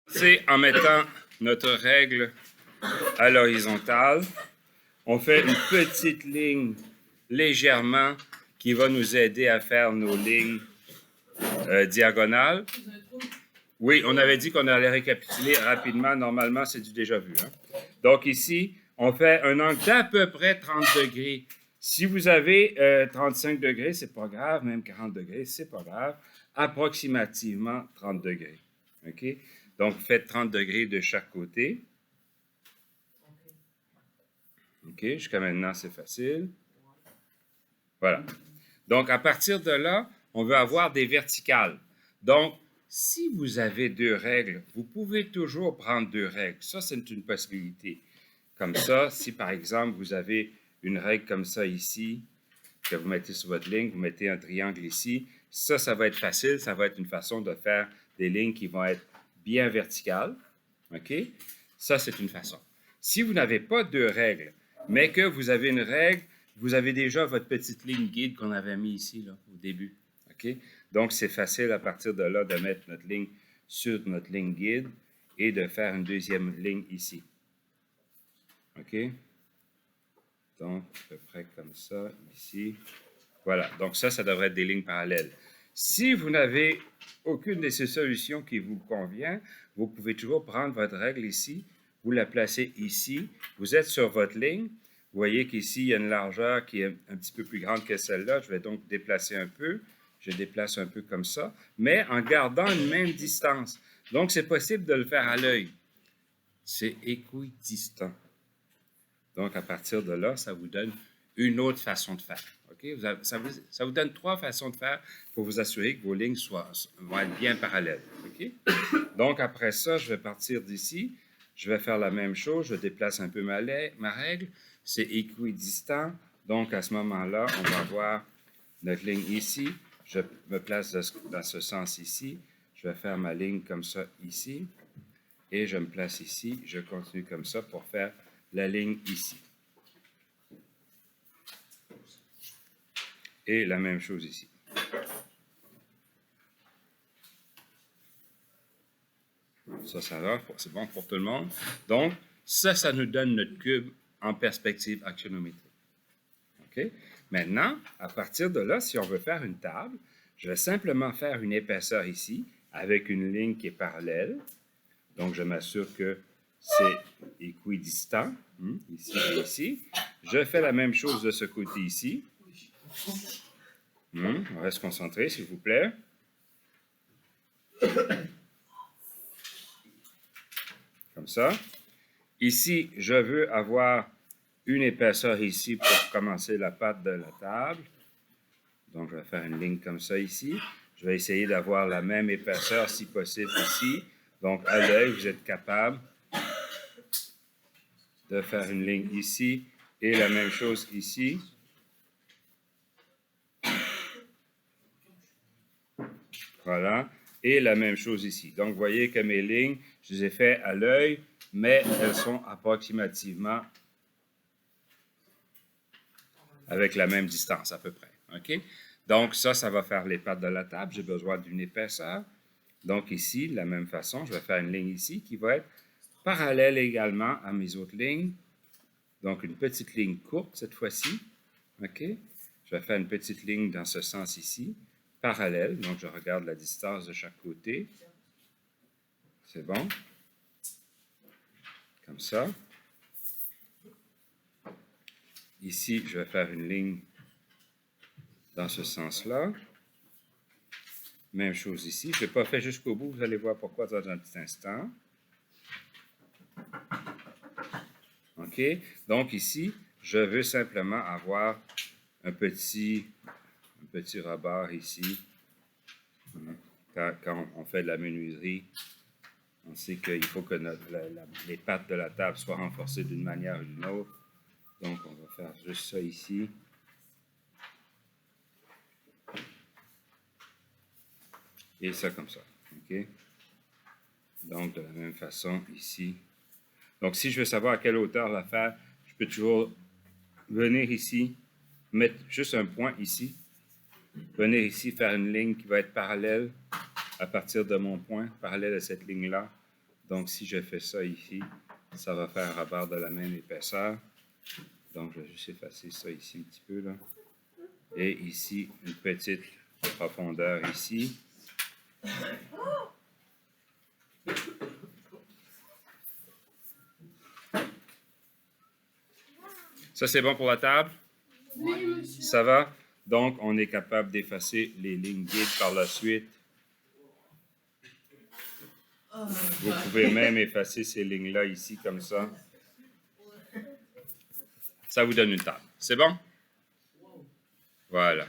C'est en mettant notre règle à l'horizontale. On fait une petite ligne légèrement qui va nous aider à faire nos lignes diagonales. Oui, on avait dit qu'on allait récapituler rapidement. Normalement, c'est du déjà vu. Hein? Donc ici, on fait un angle d'à peu près 30 degrés. Si vous avez 35 degrés, c'est pas grave. Même 40 degrés, c'est pas grave. Approximativement 30 degrés. OK? Donc, faites 30 degrés de chaque côté. OK, jusqu'à maintenant, c'est facile. Voilà. Donc, à partir de là, on veut avoir des verticales. Donc, si vous avez deux règles, vous pouvez toujours prendre deux règles. Ça, c'est une possibilité. Comme ça, si par exemple, vous avez une règle comme ça ici, que vous mettez sur votre ligne, vous mettez un triangle ici, ça va être facile. Ça va être une façon de faire des lignes qui vont être bien verticales. OK? Ça, c'est une façon. Si vous n'avez pas deux règles, mais que vous avez une règle, vous avez déjà votre petite ligne guide qu'on avait mis ici, là, au début. OK? Donc, c'est facile à partir de là de mettre notre ligne sur notre ligne guide et de faire une deuxième ligne ici. OK? Donc, à peu près comme ça, ici. Voilà. Donc, ça devrait être des lignes parallèles. Si vous n'avez aucune de ces solutions qui vous convient, vous pouvez toujours prendre votre règle ici, vous la placez ici, vous êtes sur votre ligne. Vous voyez qu'ici, il y a une largeur qui est un petit peu plus grande que celle-là. Je vais donc déplacer un peu. Je déplace un peu comme ça, mais en gardant une même distance. Donc, c'est possible de le faire à l'œil. C'est équidistant. Donc, à partir de là, ça vous donne une autre façon de faire. Okay? Ça vous donne trois façons de faire pour vous assurer que vos lignes vont être bien parallèles. Okay? Donc, après ça, je vais partir d'ici. Je vais faire la même chose. Je déplace un peu ma règle. C'est équidistant. Donc, à ce moment-là, on va avoir notre ligne ici. Je me place dans ce sens ici. Je vais faire ma ligne comme ça ici. Et je me place ici. Je continue comme ça pour faire la ligne ici. Et la même chose ici. Ça va, c'est bon pour tout le monde. Donc, ça nous donne notre cube en perspective axonométrique. OK? Maintenant, à partir de là, si on veut faire une table, je vais simplement faire une épaisseur ici avec une ligne qui est parallèle. Donc, je m'assure que c'est équidistant, ici et ici. Je fais la même chose de ce côté ici. On reste concentré, s'il vous plaît. Comme ça. Ici, je veux avoir une épaisseur ici pour commencer la patte de la table. Donc, je vais faire une ligne comme ça ici. Je vais essayer d'avoir la même épaisseur, si possible, ici. Donc, à l'œil, vous êtes capable de faire une ligne ici et la même chose ici. Voilà. Et la même chose ici. Donc, vous voyez que mes lignes, je les ai faites à l'œil, mais elles sont approximativement avec la même distance à peu près. OK? Donc, ça va faire les pattes de la table. J'ai besoin d'une épaisseur. Donc, ici, de la même façon, je vais faire une ligne ici qui va être parallèle également à mes autres lignes. Donc, une petite ligne courte cette fois-ci. OK? Je vais faire une petite ligne dans ce sens ici, parallèle. Donc, je regarde la distance de chaque côté. C'est bon? Comme ça. Ici, je vais faire une ligne dans ce sens-là. Même chose ici. Je ne l'ai pas fait jusqu'au bout. Vous allez voir pourquoi dans un petit instant. OK? Donc ici, je veux simplement avoir un petit rebord ici. Quand on fait de la menuiserie, on sait qu'il faut que les pattes de la table soient renforcées d'une manière ou d'une autre. Donc, on va faire juste ça ici. Et ça comme ça. OK? Donc, de la même façon, ici. Donc, si je veux savoir à quelle hauteur la faire, je peux toujours venir ici, mettre juste un point ici, venir ici, faire une ligne qui va être parallèle à partir de mon point, parallèle à cette ligne-là. Donc, si je fais ça ici, ça va faire un rebord de la même épaisseur. Donc, je vais juste effacer ça ici un petit peu, là. Et ici, une petite profondeur ici. Ça, c'est bon pour la table? Oui, Ça va? Donc, on est capable d'effacer les lignes guides par la suite. Vous pouvez même effacer ces lignes-là ici, comme ça. Ça vous donne une table. C'est bon? Voilà.